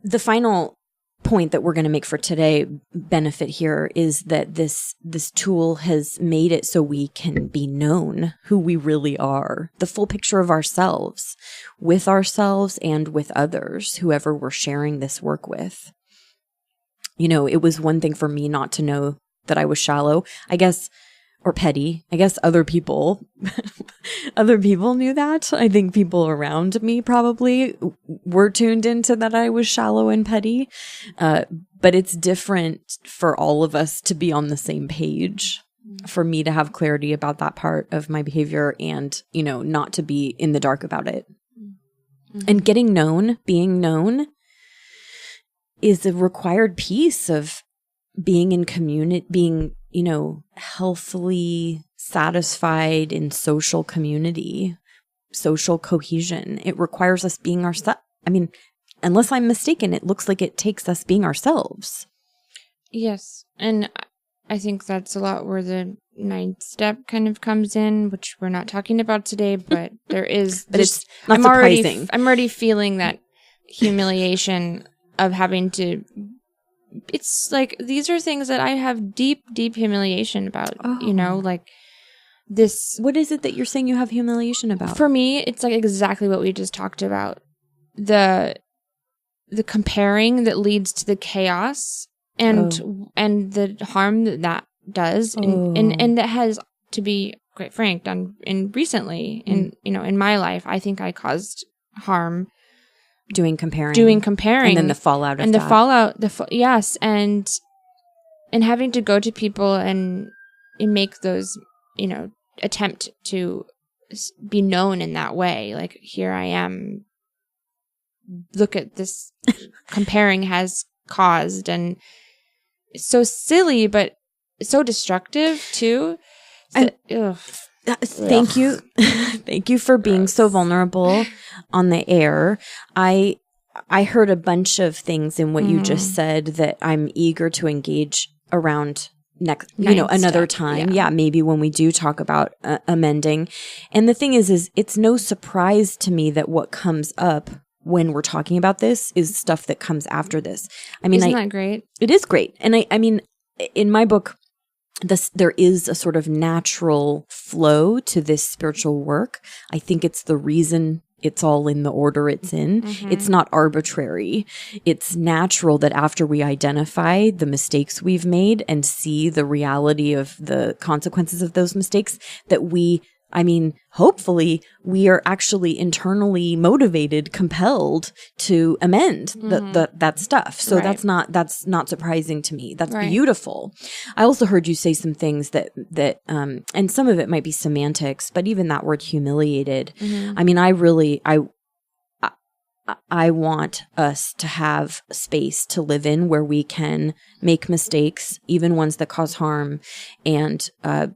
The final point that we're going to make for today, benefit here, is that this tool has made it so we can be known who we really are, the full picture of ourselves, with ourselves and with others, whoever we're sharing this work with. It was one thing for me not to know that I was shallow, I guess, or petty. I guess other people knew that. I think people around me probably were tuned into that I was shallow and petty. But it's different for all of us to be on the same page, for me to have clarity about that part of my behavior and, not to be in the dark about it. And getting known, being known, is a required piece of being in community, being, healthily satisfied in social community, social cohesion. It requires us being ourselves. I mean, unless I'm mistaken, it looks like it takes us being ourselves. Yes. And I think that's a lot where the 9th step kind of comes in, which we're not talking about today, but there is. But it's not surprising. I'm already feeling that humiliation of having to. It's like, these are things that I have deep, deep humiliation about, like this. What is it that you're saying you have humiliation about? For me, it's like exactly what we just talked about. The comparing that leads to the chaos and the harm that does. And that has, to be quite frank, done recently in my life. I think I caused harm. Doing comparing. And then the fallout of and that. The fallout, yes. And having to go to people and make those, attempt to be known in that way. Like, here I am. Look at this comparing has caused. And so silly, but so destructive too. Thank you. Thank you for being so vulnerable on the air. I heard a bunch of things in what you just said that I'm eager to engage around another time. Yeah. Maybe when we do talk about amending. And the thing is it's no surprise to me that what comes up when we're talking about this is stuff that comes after this. I mean, isn't that great? It is great. And I mean, in my book, there is a sort of natural flow to this spiritual work. I think it's the reason it's all in the order it's in. Mm-hmm. It's not arbitrary. It's natural that after we identify the mistakes we've made and see the reality of the consequences of those mistakes, that hopefully we are actually internally motivated, compelled to amend that stuff. So that's not surprising to me. That's beautiful. I also heard you say some things that and some of it might be semantics, but even that word humiliated. Mm-hmm. I mean, I want us to have space to live in where we can make mistakes, even ones that cause harm, and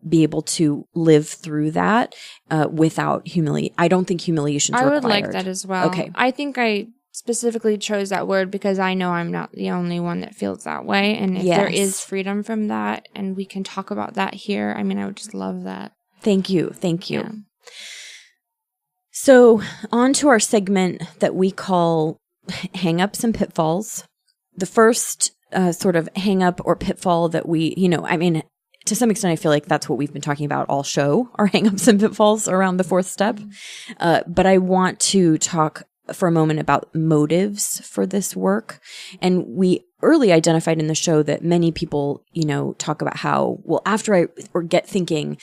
be able to live through that without humiliation. I don't think humiliation is required. I would like that as well. Okay. I think I specifically chose that word because I know I'm not the only one that feels that way. And if there is freedom from that and we can talk about that here, I mean, I would just love that. Thank you. Thank you. Yeah. So on to our segment that we call hang-ups and pitfalls. The first sort of hang-up or pitfall that we, to some extent, I feel like that's what we've been talking about all show, our hang-ups and pitfalls around the fourth step. But I want to talk for a moment about motives for this work. And we early identified in the show that many people, talk about how, well, get thinking,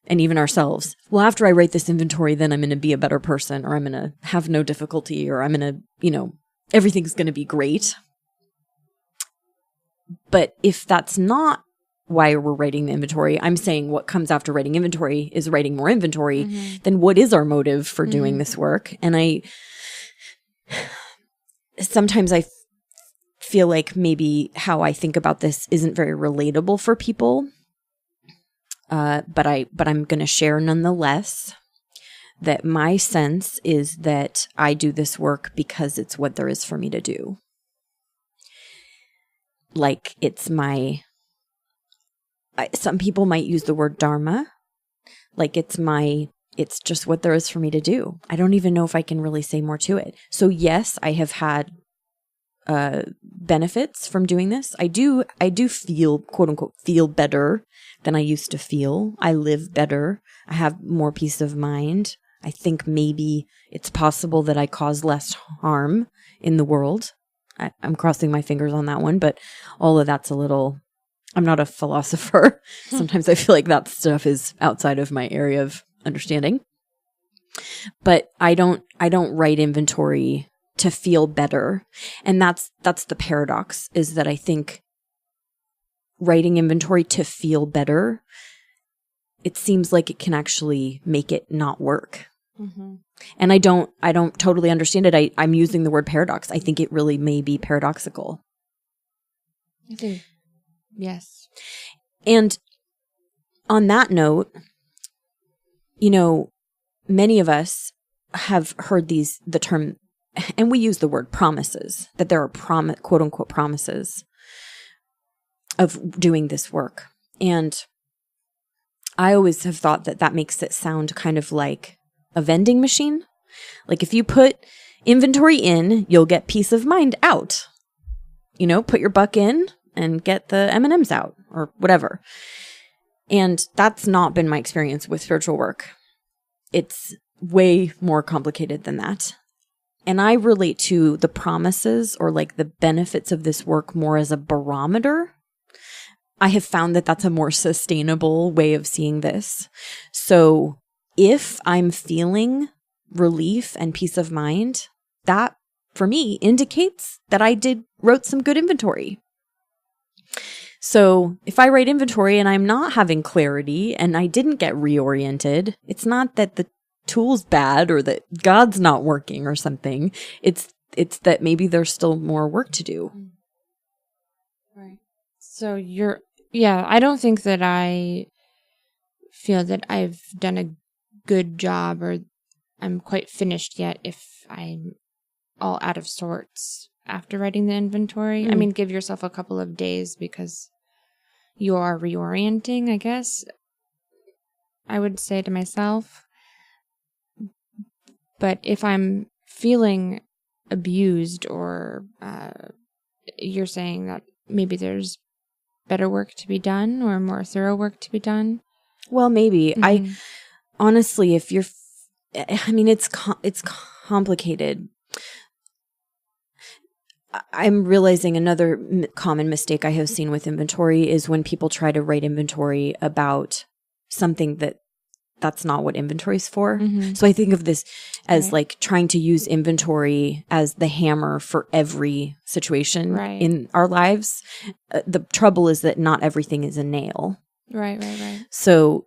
and even ourselves, well, after I write this inventory, then I'm going to be a better person, or I'm going to have no difficulty, or I'm going to, everything's going to be great. But if that's not why we're writing the inventory, I'm saying what comes after writing inventory is writing more inventory, then what is our motive for doing this work? And sometimes I feel like maybe how I think about this isn't very relatable for people. But I'm going to share nonetheless that my sense is that I do this work because it's what there is for me to do. Like it's some people might use the word dharma. Like it's just what there is for me to do. I don't even know if I can really say more to it. So yes, I have had benefits from doing this. I do feel, quote unquote, feel better than I used to feel. I live better. I have more peace of mind. I think maybe it's possible that I cause less harm in the world. I'm crossing my fingers on that one, but all of that's I'm not a philosopher. Sometimes I feel like that stuff is outside of my area of understanding. But I don't write inventory to feel better. And that's the paradox, is that I think writing inventory to feel better, it seems like it can actually make it not work. Mm-hmm. And I don't totally understand it. I'm using the word paradox. I think it really may be paradoxical. I think, yes. And on that note, many of us have heard the term, and we use the word promises, that there are quote unquote promises of doing this work. And I always have thought that makes it sound kind of like a vending machine. Like if you put inventory in, you'll get peace of mind out. Put your buck in and get the M&Ms out or whatever. And that's not been my experience with spiritual work. It's way more complicated than that. And I relate to the promises or like the benefits of this work more as a barometer. I have found that that's a more sustainable way of seeing this. So if I'm feeling relief and peace of mind, that for me indicates that I wrote some good inventory. So if I write inventory and I'm not having clarity and I didn't get reoriented, it's not that the tool's bad or that God's not working or something. It's that maybe there's still more work to do. Right. So I don't think that I feel that I've done a good job or I'm quite finished yet if I'm all out of sorts after writing the inventory. I mean, give yourself a couple of days because you are reorienting, I guess, I would say to myself. But if I'm feeling abused or you're saying that maybe there's better work to be done or more thorough work to be done. Well, maybe. I honestly, if you're, I mean, it's complicated. I'm realizing another common mistake I have seen with inventory is when people try to write inventory about something that's not what inventory is for. So I think of this as like trying to use inventory as the hammer for every situation in our lives. The trouble is that not everything is a nail. Right. So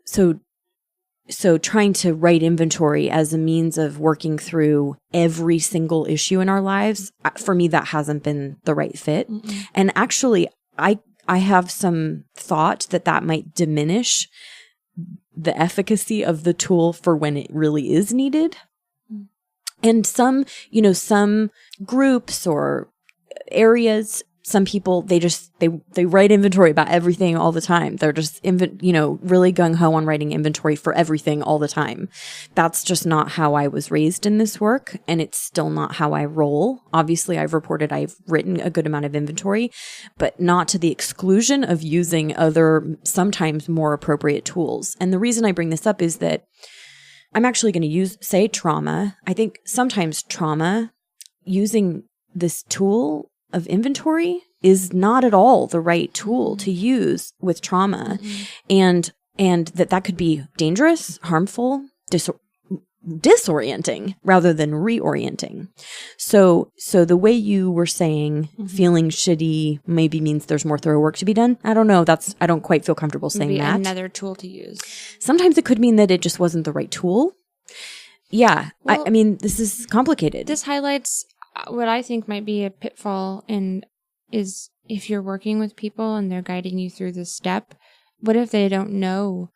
trying to write inventory as a means of working through every single issue in our lives, for me, that hasn't been the right fit. And actually, I have some thought that might diminish the efficacy of the tool for when it really is needed. And some groups or areas, some people, they write inventory about everything all the time. They're just, really gung-ho on writing inventory for everything all the time. That's just not how I was raised in this work, and it's still not how I roll. Obviously, I've written a good amount of inventory, but not to the exclusion of using other, sometimes more appropriate tools. And the reason I bring this up is that I'm actually going to say trauma. I think sometimes trauma, using this tool of inventory is not at all the right tool to use with trauma, and that could be dangerous, harmful, disorienting rather than reorienting. So the way you were saying feeling shitty maybe means there's more thorough work to be done. I don't know. I don't quite feel comfortable saying maybe that. Another tool to use. Sometimes it could mean that it just wasn't the right tool. Yeah. Well, I mean, this is complicated. This highlights what I think might be a pitfall is if you're working with people and they're guiding you through this step, what if they don't know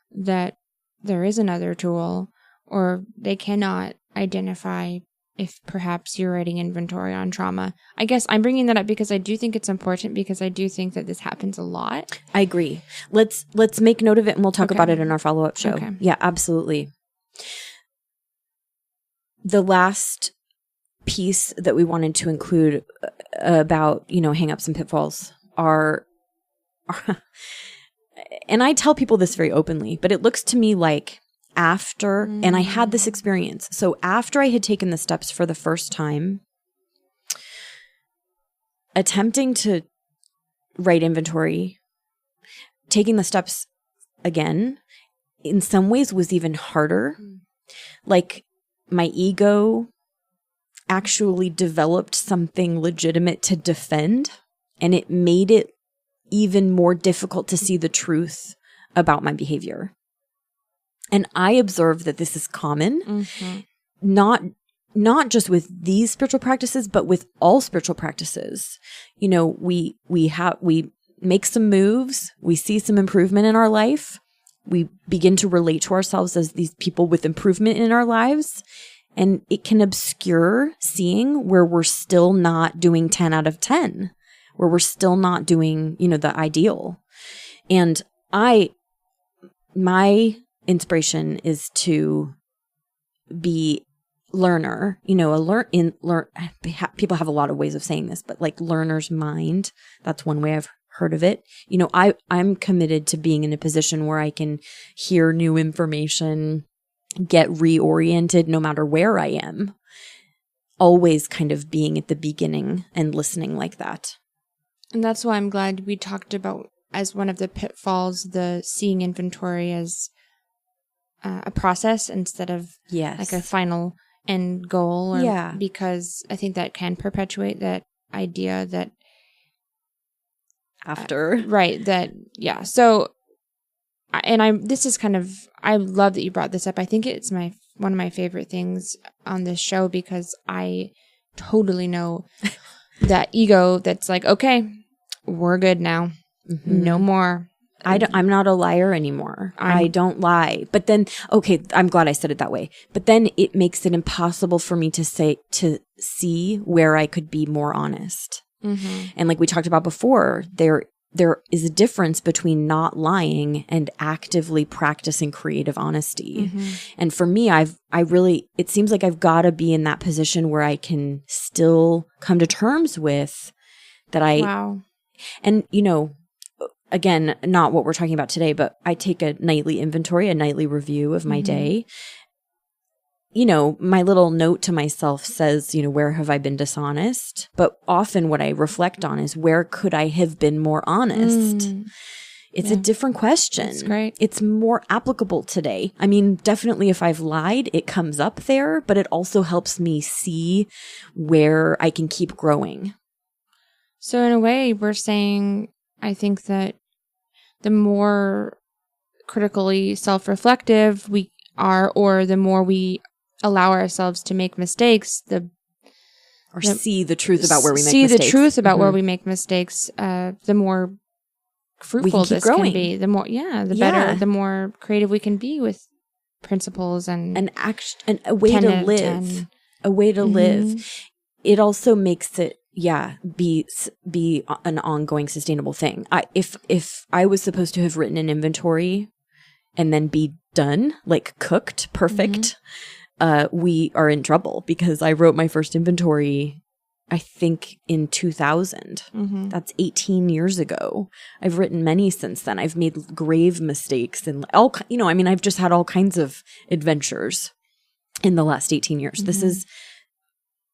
that there is another tool, or they cannot identify if perhaps you're writing inventory on trauma? I guess I'm bringing that up because I do think it's important, because I do think that this happens a lot. I agree. Let's make note of it, and we'll talk about it in our follow-up show. Okay. Yeah, absolutely. The last piece that we wanted to include about, hang-ups and pitfalls are and I tell people this very openly, but it looks to me like after, and I had this experience. So after I had taken the steps for the first time, attempting to write inventory, taking the steps again, in some ways was even harder. Like my ego actually developed something legitimate to defend, and it made it even more difficult to see the truth about my behavior. And I observe that this is common, not just with these spiritual practices, but with all spiritual practices. We make some moves, we see some improvement in our life, we begin to relate to ourselves as these people with improvement in our lives. And it can obscure seeing where we're still not doing 10 out of 10, where we're still not doing, the ideal. And my inspiration is to be learner, people have a lot of ways of saying this, but like learner's mind, that's one way I've heard of it. I'm committed to being in a position where I can hear new information, get reoriented no matter where I am, always kind of being at the beginning and listening like that. And that's why I'm glad we talked about, as one of the pitfalls, the seeing inventory as a process instead of like a final end goal. Because I think that can perpetuate that idea that after. So, this is kind of, I love that you brought this up. I think it's one of my favorite things on this show, because I totally know that ego that's like, okay, we're good now. No more. I'm not a liar anymore. I don't lie. But then, okay, I'm glad I said it that way. But then it makes it impossible for me to see where I could be more honest. And like we talked about before, there is a difference between not lying and actively practicing creative honesty. And for me, it seems like I've got to be in that position where I can still come to terms with that and again, not what we're talking about today, but I take a nightly inventory, a nightly review of my day. My little note to myself says, where have I been dishonest? But often what I reflect on is where could I have been more honest? It's a different question. That's great. It's more applicable today. I mean, definitely if I've lied, it comes up there, but it also helps me see where I can keep growing. So in a way, we're saying, I think that the more critically self-reflective we are, or the more we allow ourselves to make mistakes, see the truth about where we make mistakes. See the truth about where we make mistakes, the more fruitful this can be. The more, better, the more creative we can be with principles and a way to live. A way to live. It also makes it be an ongoing sustainable thing. If I was supposed to have written an inventory and then be done, like cooked, perfect, we are in trouble because I wrote my first inventory, I think in 2000. That's 18 years ago. I've written many since then. I've made grave mistakes and I've just had all kinds of adventures in the last 18 years.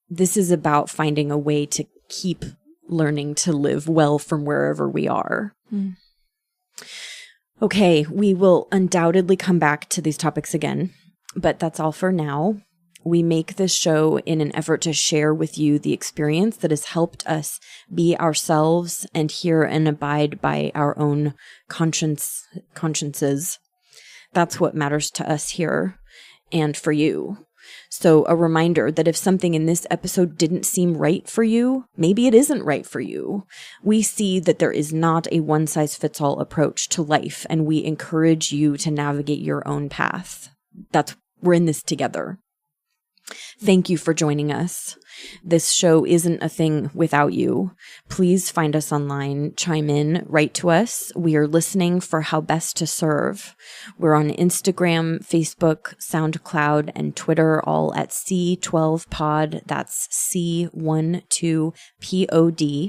This is about finding a way to keep learning to live well from wherever we are. Okay, we will undoubtedly come back to these topics again, but that's all for now. We make this show in an effort to share with you the experience that has helped us be ourselves and hear and abide by our own consciences. That's what matters to us here and for you. So a reminder that if something in this episode didn't seem right for you, maybe it isn't right for you. We see that there is not a one-size-fits-all approach to life, and we encourage you to navigate your own path. We're in this together. Thank you for joining us. This show isn't a thing without you. Please find us online, chime in, write to us. We are listening for how best to serve. We're on Instagram, Facebook, SoundCloud, and Twitter, all at C12Pod. That's C12Pod.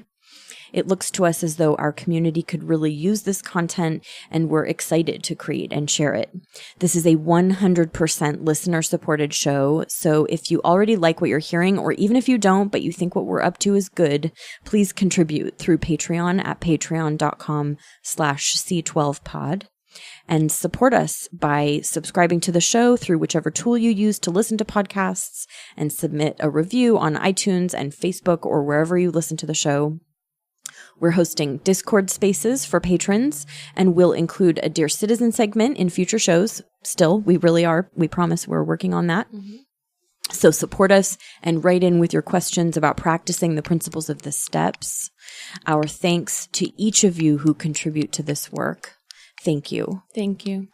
It looks to us as though our community could really use this content, and we're excited to create and share it. This is a 100% listener-supported show, so if you already like what you're hearing, or even if you don't, but you think what we're up to is good, please contribute through Patreon at patreon.com/C12Pod. And support us by subscribing to the show through whichever tool you use to listen to podcasts, and submit a review on iTunes and Facebook or wherever you listen to the show. We're hosting Discord spaces for patrons, and we'll include a Dear Citizen segment in future shows. Still, we really are. We promise we're working on that. So support us and write in with your questions about practicing the principles of the steps. Our thanks to each of you who contribute to this work. Thank you. Thank you.